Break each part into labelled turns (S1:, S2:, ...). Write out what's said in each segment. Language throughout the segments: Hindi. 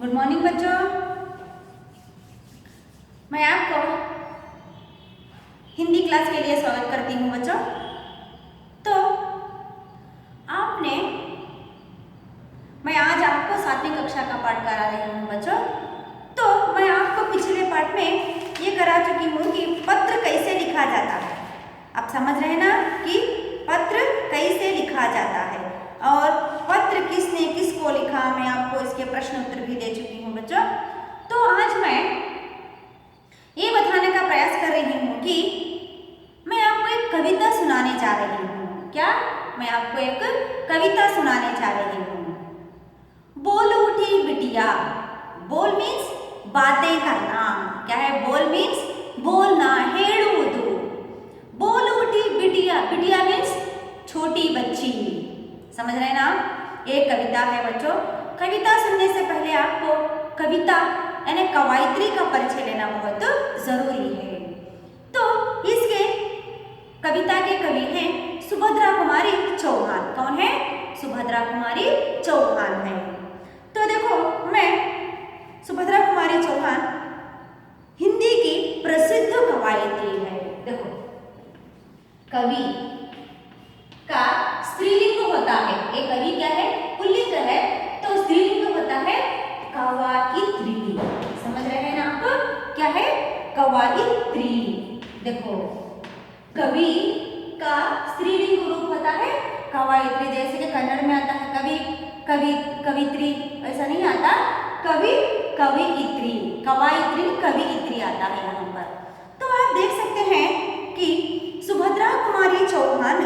S1: गुड मॉर्निंग बच्चों। मैं आपको हिंदी क्लास के लिए स्वागत करती हूँ बच्चों। तो आपने मैं आज आपको 7वीं कक्षा का पाठ करा रही हूँ बच्चों। तो मैं आपको पिछले पाठ में ये करा चुकी हूँ कि पत्र कैसे लिखा जाता है। आप समझ रहे हैं ना कि पत्र कैसे लिखा जाता है और पत्र किसने किसको लिखा। मैं आपको इसके प्रश्न उत्तर भी दे चुकी हूँ बच्चों। तो आज मैं ये बताने का प्रयास कर रही हूँ कि मैं आपको एक कविता सुनाने जा रही हूँ। क्या? मैं आपको एक कविता सुनाने जा रही हूँ। बोल उठी बिटिया। बोल मीन्स बातें करना। क्या है? बोल मीन्स बोलना, हेड़ूदू। बोल उठी बिटिया। बिटिया मीन्स छोटी बच्ची। समझ रहे हैं ना? एक कविता है बच्चों। कविता सुनने से पहले आपको कविता यानी कवयित्री का परिचय लेना बहुत जरूरी है। तो इसके कविता के कवि हैं सुभद्रा कुमारी चौहान। कौन है? सुभद्रा कुमारी चौहान है। तो देखो, मैं सुभद्रा कुमारी चौहान हिंदी की प्रसिद्ध कवयित्री है। देखो, कवि का स्त्रीलिंग होता है। एक कवि क्या है? पुल्लिंग है। तो स्त्रीलिंग होता है कवयित्री। समझ रहे हैं ना आप? क्या है? कवयित्री। देखो, कवि का स्त्रीलिंग रूप होता है कवयित्री। जैसे कि कन्नड़ में आता है कवि, कवि, कवित्री, ऐसा नहीं आता। कवि, कवयित्री, कवयित्री, कवयित्री आता है यहाँ पर। तो आप देख सकते हैं कि सुभद्रा कुमारी चौहान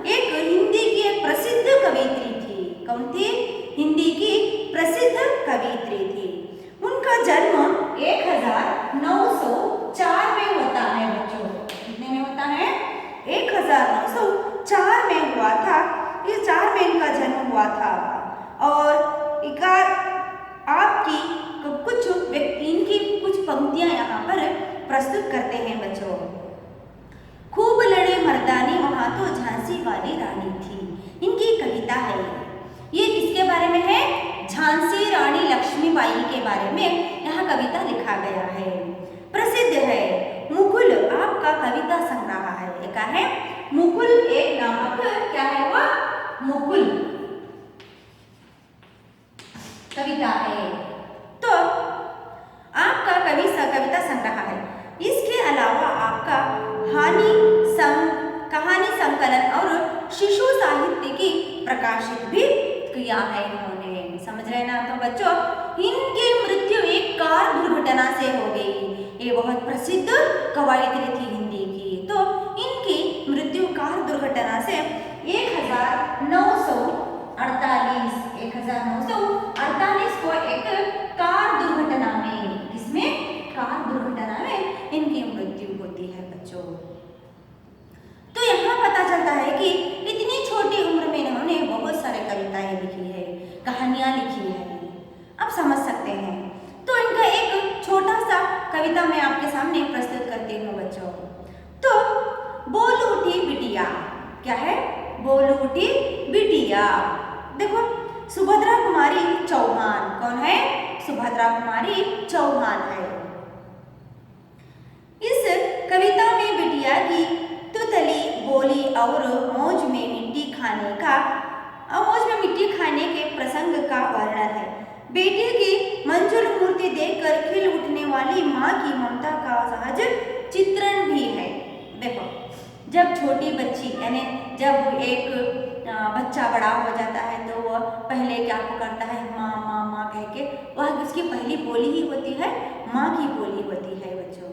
S1: एक हिंदी की एक प्रसिद्ध कवयित्री थी। कौन थी? हिंदी की प्रसिद्ध कवयित्री थी। उनका जन्म 1904 में होता है बच्चों। कितने में होता है? 1904 में हुआ था। इस 4 में इनका जन्म हुआ था। और आपकी कुछ व्यक्ति इनकी कुछ पंक्तियां यहाँ पर प्रस्तुत करते हैं बच्चों। खूब लड़े मर्दानी वहां तो झांसी वाली रानी थी। इनकी कविता है। ये किसके बारे में है? झांसी रानी लक्ष्मीबाई के बारे में यहाँ कविता लिखा गया है। प्रसिद्ध है। मुकुल आपका कविता संग्रह है। एक है मुकुल, एक नामक क्या है वो? मुकुल कविता है। तो आपका कविता संग्रह है। इसके अलावा आपका कहानी संकलन और शिशु साहित्य की प्रकाशित भी किया है इन्होंने। समझ रहे ना? तो बच्चों, इनकी मृत्यु एक कार दुर्घटना से हो गई। ये बहुत प्रसिद्ध कवयित्री थी हिंदी की। तो इनकी मृत्यु कार दुर्घटना से 1948 को एक कार दुर्घटना में, इसमें कार दुर्घटना में इनकी मृत्यु होती है बच्चों। तो यहाँ पता चलता है कि इतनी छोटी उम्र में इन्होंने बहुत सारे कविताएं लिखी है, कहानियां लिखी है। आप समझ सकते हैं। तो इनका एक छोटा सा कविता मैं आपके सामने प्रस्तुत करती हूँ बच्चों। तो बोल उठी बिटिया। क्या है? बोल उठी बिटिया। देखो, सुभद्रा कुमारी चौहान। कौन है? सुभद्रा कुमारी चौहान है। इस कविता में बिटिया की तुतली बोली और मौज में मिट्टी खाने के प्रसंग का वर्णन है। बेटी की मंजुल मूर्ति देखकर खिल उठने वाली माँ की ममता का सहज चित्रण भी है। देखो, जब छोटी बच्ची यानी जब एक बच्चा बड़ा हो जाता है तो वह पहले क्या करता है? माँ माँ माँ कह के, वह उसकी पहली बोली ही होती है, माँ की बोली होती है बच्चों।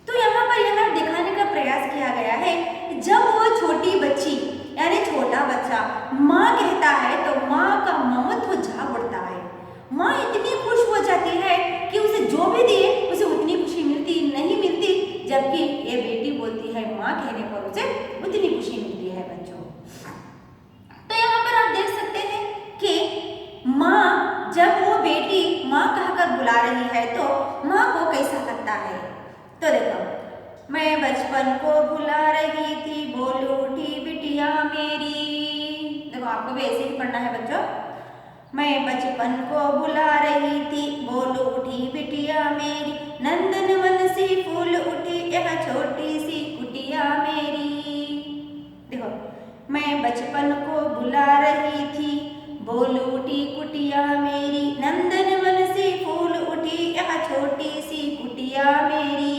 S1: तो यहाँ पर यह दिखाने का प्रयास किया गया है, जब वो छोटी बच्ची यानी छोटा बच्चा माँ कहता है तो माँ का ममत्व जाग उठता है। माँ इतनी खुश हो जाती है कि उसे जो भी दिए उसे उतनी खुशी नहीं मिलती, जबकि ये बेटी बोलती है माँ कहने पर उसे उतनी खुशी मिलती है बच्चों। तो यहाँ पर आप देख सकते हैं कि माँ, जब वो बेटी माँ कहकर बुला रही है तो माँ को कैसा लगता है। तो देखो, मैं बचपन को भुला रही थी, बोल उठी बिटिया मेरी। देखो, आपको भी ऐसे ही पढ़ना है बच्चों। मैं बचपन को बुला रही थी, बोल उठी बिटिया मेरी, नंदन वन से फूल उठी यह छोटी सी कुटिया मेरी। देखो, मैं बचपन को बुला रही थी, बोल उठी कुटिया मेरी, नंदन वन से फूल उठी यह छोटी सी कुटिया मेरी।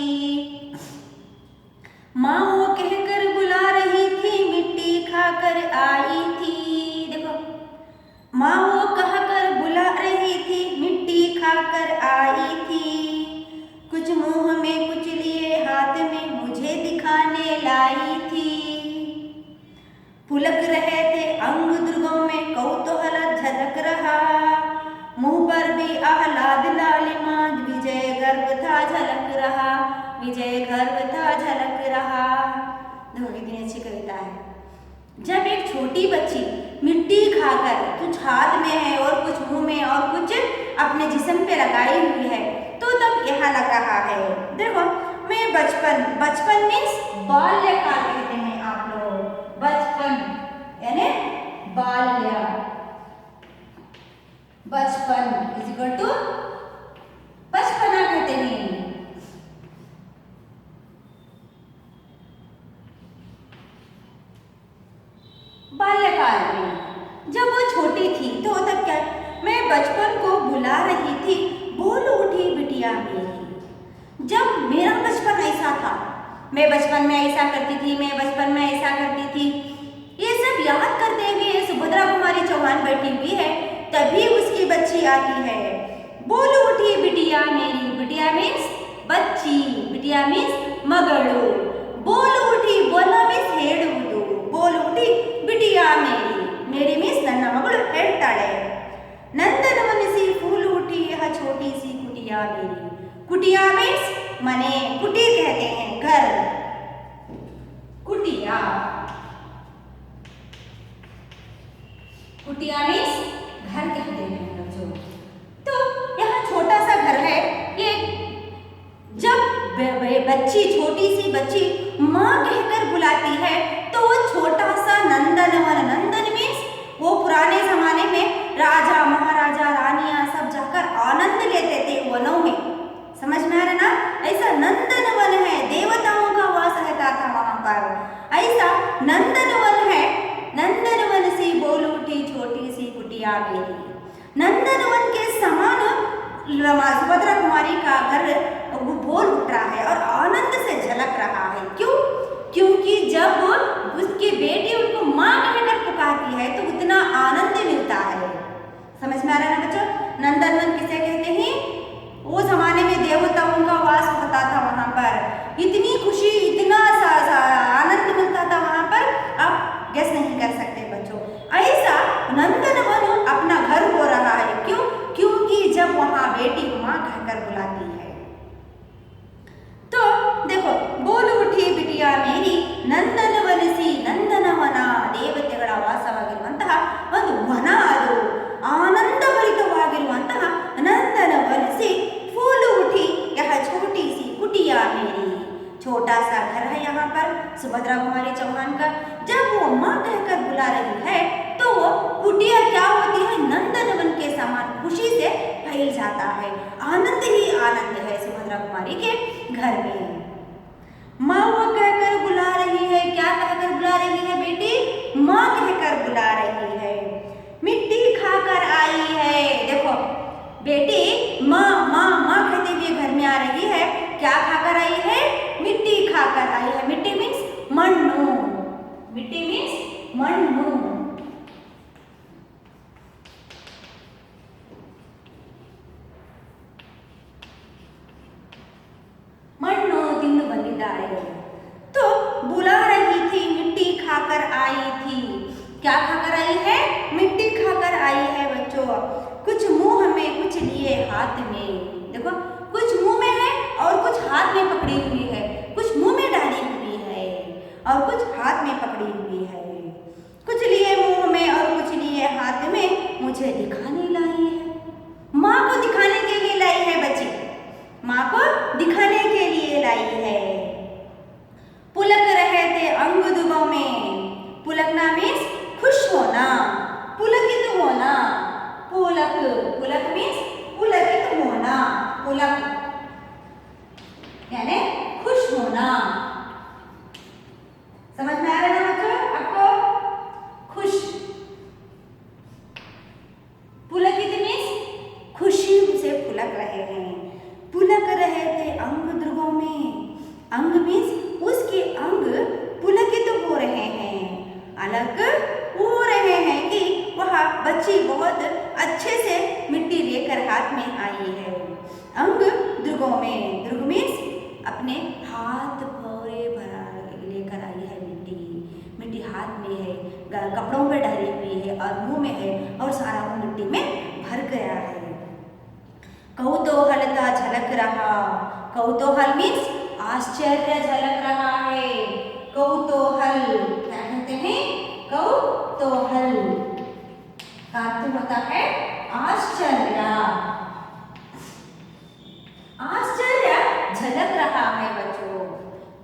S1: माँ वो कहकर बुला रही थी, मिट्टी खाकर आई थी। देखो, माँ वो कहकर बुला रही थी, मिट्टी खाकर आई थी। कुछ मुंह में कुछ लिए हाथ में मुझे दिखाने लाई थी। पुलक रहे थे अंग दुर्गों में कौतूहल झलक रहा, मुंह पर भी आह्लाद लालिमा, विजय गर्व था झलक रहा, विजय गर्व था झलक रहा। देखो कितनी अच्छी कविता है। जब एक छोटी बच्ची मिट्टी खाकर कुछ हाथ में है और कुछ मुंह में और कुछ अपने जिस्म पे लगाई हुई है, तो तब यह लग रहा है। देखो, मैं बचपन मीन्स बाल्यकाल कहते हैं आप लोग, बचपन यानी बाल्य, बचपन इज इक्वल टू बचपना कहते हैं। बाल्यकाल में जब वो छोटी थी तो तब क्या, मैं बचपन को बुला रही थी, बोल उठी बिटिया मेरी। जब मेरा बचपन ऐसा था, मैं बचपन में ऐसा करती थी, मैं बचपन में ऐसा करती थी, ये सब याद करते हुए सुभद्रा कुमारी चौहान बैठी हुई है, तभी उसकी बच्ची आती है, बोल उठी बिटिया मेरी। बिटिया मीन्स बच्ची, बिटिया मीन्स मगड़ू, बोल उठी, बोला मीन्स हेड़ुವುದು, बोल उठी बिटिया मेरी, मेरी मीन्स ನನ್ನ ಮಗಳು ಹೇಳ್ತಾಳೆ। ನಂದನವನಿಸಿ फूल उठी यह छोटी सी कुटिया मेरी। कुटिया मीन्स मने, कुटीर कहते हैं घर, कुटिया, कुटिया मीन्स घर कहते हैं बच्चों। तो यहाँ छोटा सा घर है ये। जब बच्ची, छोटी सी बच्ची माँ कहकर बुलाती है, तो वो छोटा सा नंदनवन, नंदन मीन्स वो पुराने जमाने में राजा महाराजा रानियां सब जाकर आनंद लेते थे वनों में, समझ में आ रहा ना? ऐसा नंदनवन है, देवताओं का वास रहता था वहां पर, ऐसा नंदनवन है। नंदनवन से बोल उठी छोटी सी कुटिया मेरी। नंदनवन के समान सुभद्रा कुमारी का घर वो बोल उठ रहा है और आनंद से झलक रहा है। क्यों? क्योंकि जब उसकी बेटी उनको माँ कहकर पुकारती है तो उतना आनंद मिलता है। समझ में आ रहा है ना बच्चों? नंदनवन किसे कहते हैं? वो जमाने में देवताओं का वास होता था वहां पर, इतनी खुशी, इतना आनंद मिलता था वहां पर, आप गेस नहीं कर सकते बच्चों। ऐसा नंदनवन अपना घर हो रहा है। क्यों? क्योंकि जब वहां बेटी माँ कहकर बुलाती है। तो देखो, बोल उठी बिटिया मेरी, ನಂದನವನಸಿ, ನಂದನವನ ದೇವತೆಗಳ ವಾಸವಾಗಿರುವಂತಹ ಒಂದು ವನ, ಅದು ಆನಂದಭರಿತವಾಗಿರುವಂತಹ ನಂದನವನಸಿ फूल उठी यह छोटी सी कुटिया मेरी। छोटा सा घर है यहाँ पर सुभद्रा कुमारी चौहान का। जब वो माँ कहकर बुला रही है तो वो कुटिया क्या होती है? नंदनवन के समान खुशी से फैल जाता है, आनंद ही आनंद है सुभद्रा कुमारी के घर में। माँ वो कहकर बुला रही है, क्या कहकर बुला रही है बेटी? माँ कहकर बुला रही है। मिट्टी खाकर आई है। देखो बेटी माँ माँ माँ कहते हुए घर में आ रही है, क्या खाकर आई है? मिट्टी खाकर आई है। मिट्टी मीन्स मಣ್ಣು, मिट्टी मीन्स मಣ್ಣು। मಣ್ಣು ತಿಂದು ಬಂದಿದ್ದಾಳೆ। तो बुला रही थी, मिट्टी खाकर आई थी। क्या खाकर आई है? मिट्टी खाकर आई है बच्चों। कुछ मुंह में कुछ लिए हाथ में। देखो, कुछ मुंह में है और कुछ हाथ में पकड़ी हुई है, कुछ मुंह में डाली हुई है और कुछ हाथ में पकड़ी हुई है। कुछ लिए मुंह में और कुछ लिए हाथ में, मुझे दिखाने लाई है। माँ को दिखाने के लिए लाई है बच्ची, माँ को दिखाने के लिए लाई है। पुलक रहे थे अंग दुबों में। पुलकना मीन्स खुश होना, पुलकित होना, पुलक, पुलक मीन्स पुलकित होना, पुलक यानी खुश होना। समझ में आ रहा है ना बच्चों आपको? खुश, पुलकित मीन्स खुशी से पुलक रहे हैं। पुलक रहे थे अंग ध्रुवों में, अंग मीन्स उसके अंग पुलकित हो रहे हैं, अलग हो रहे हैं कि वह बच्ची बहुत अच्छे से मिट्टी लेकर हाथ में आई है। अंग ध्रुवों में, ध्रुव मीन्स अपने हाथ भरे भरा लेकर आई है मिट्टी, मिट्टी हाथ में है, कपड़ों पे डली हुई है और मुंह में है और सारा वो मिट्टी में भर गया है। कौतूहलता झलक रहा, कौतूहल मीन्स आश्चर्य झलक रहा है। कौतूहल क्या कहते हैं? कौतूहल का अर्थ होता है आश्चर्य, आश्चर्य झलक रहा है बच्चों।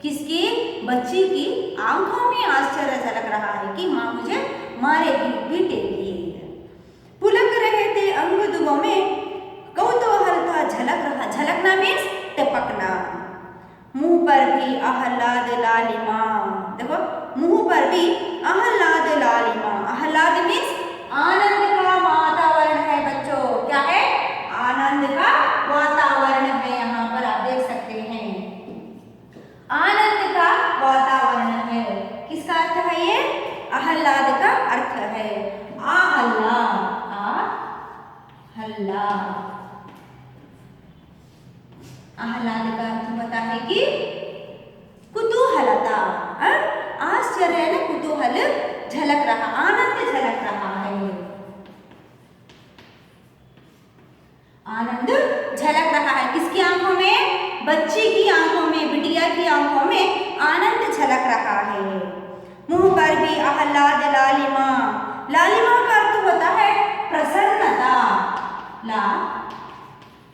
S1: किसकी? बच्ची की आंखों में आश्चर्य झलक रहा है कि माँ मुझे मारेगी, पीटेगी। पुलक रहे थे अंग ध्रुवों में, कौतूहल था झलक रहा, झलकना मीन्स टपकना। मुंह पर भी आह्लाद लालिमा, देखो मुंह पर भी आह्लाद लालिमा, आह्लाद मीन्स आनंद का वातावरण है बच्चों। क्या है? आनंद का वातावरण है, यहाँ पर आप देख सकते हैं आनंद का वातावरण है। किसका अर्थ है ये? आह्लाद का अर्थ है आह्लाद, आह्लाद, आह्लाद का अर्थ होता है कि कुतूहलता, आश्चर्य न कुतूहल झलक रहा, आनंद झलक रहा है, आनंद झलक रहा है। किसकी आंखों में? बच्ची की आंखों में, बिटिया की आंखों में आनंद झलक रहा है। मुंह पर भी आह्लाद लालिमा, लालिमा का अर्थ होता है प्रसन्नता,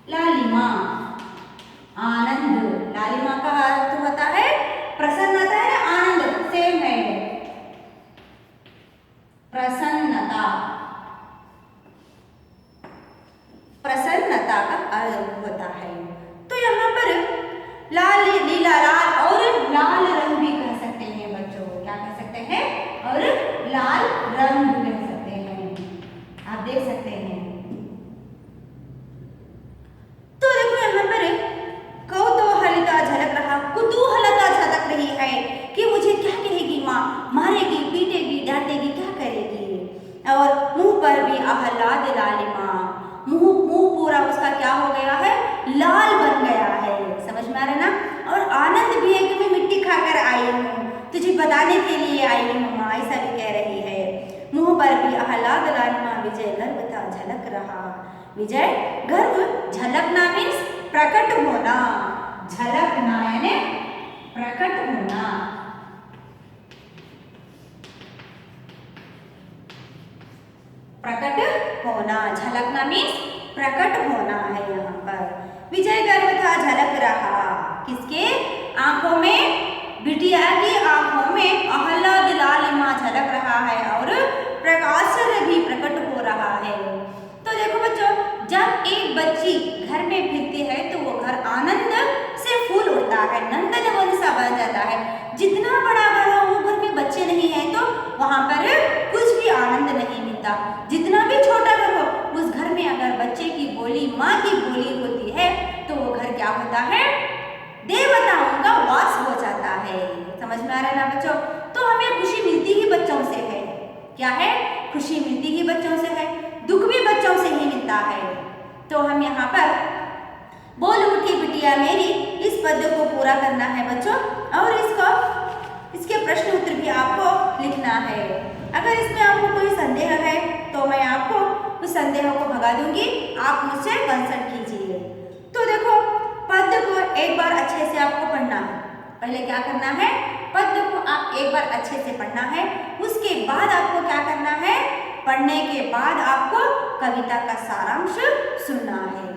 S1: लालिमा आनंद, लालिमा का अर्थ होता है प्रसन्नता है, आनंद सेम है, प्रसन्नता, प्रसन्नता का अर्थ होता है। तो यहाँ पर लाल, नीला, लाल और लाल रंग भी कह सकते हैं बच्चों। क्या कह सकते हैं? और लाल रंग कह सकते हैं, आप देख सकते हैं। तो देखो यहाँ पर कौतूहलता झलक रहा, कुतूहलता झलक रही है कि मुझे क्या कहेगी माँ, मारेगी, पीटेगी, डांटेगी, क्या करेगी। और मुंह पर भी आह्लाद लालिमा, मुंह पूरा उसका क्या हो गया है? लाल बन गया है। समझ में आ रहा है ना? और आनंद भी है कि मैं मिट्टी खाकर आई हूँ, तुझे बताने के लिए आई हूँ माँ, ऐसा भी कह रही है। मुंह पर भी आह्लाद लालिमा, विजय गर्व था झलक रहा, विजय गर्व, झलकना मीन्स प्रकट होना, झलकना यानी प्रकट होना, प्रकट होना, झलकना मीन्स प्रकट होना है यहाँ पर। विजय गर्व था झलक रहा, किसके आंखों में? बिटिया की आंखों में आह्लाद लालिमा झलक रहा है और प्रकाश भी प्रकट हो रहा है। तो देखो बच्चों, जब एक बच्ची घर में फिरती है तो वो घर आनंद से फूल उठता है, नंदन वन सा बन जाता है। जितना बड़ा घर हो, वो घर में बच्चे नहीं है तो वहां पर कुछ भी आनंद नहीं मिलता। जितना भी छोटा घर हो, उस घर में अगर बच्चे की बोली, माँ की बोली होती है तो वो घर क्या होता है? देवताओं का वास हो जाता है। समझ में आ रहा है ना बच्चों? तो हमें खुशी मिलती ही बच्चों से है। क्या है? खुशी मिलती ही बच्चों से है, दुख भी बच्चों से ही मिलता है। तो हम यहाँ पर बोल उठी बिटिया मेरी, इस पद्य को पूरा करना है बच्चों, और इसके प्रश्न उत्तर भी आपको लिखना है। अगर इसमें आपको कोई संदेह है तो मैं आपको उस संदेह को भगा दूंगी, आप मुझसे कंसल्ट कीजिए। तो देखो, पद्य को एक बार अच्छे से आपको पढ़ना है। पहले क्या करना है? पद्य को आप एक बार अच्छे से पढ़ना है। उसके बाद आपको क्या करना है? पढ़ने के बाद आपको कविता का सारांश सुनना है।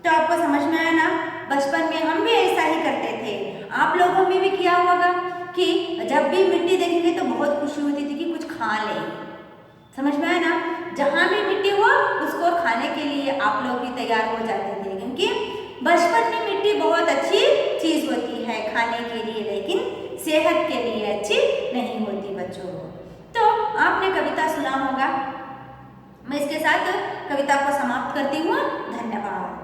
S1: तो आपको समझ में आया ना? बचपन में हम भी ऐसा ही करते थे, आप लोगों ने भी किया होगा कि जब भी मिट्टी देखेंगे तो बहुत खुशी होती थी कि कुछ खा ले। समझ में आया ना? जहाँ भी मिट्टी हो उसको उसको खाने के लिए आप लोग भी तैयार हो जाते थे, क्योंकि बचपन में मिट्टी बहुत अच्छी चीज़ होती है खाने के लिए, लेकिन सेहत के लिए अच्छी नहीं होती बच्चों। तो आपने कविता सुना होगा, मैं इसके साथ कविता को समाप्त करती हूँ। धन्यवाद।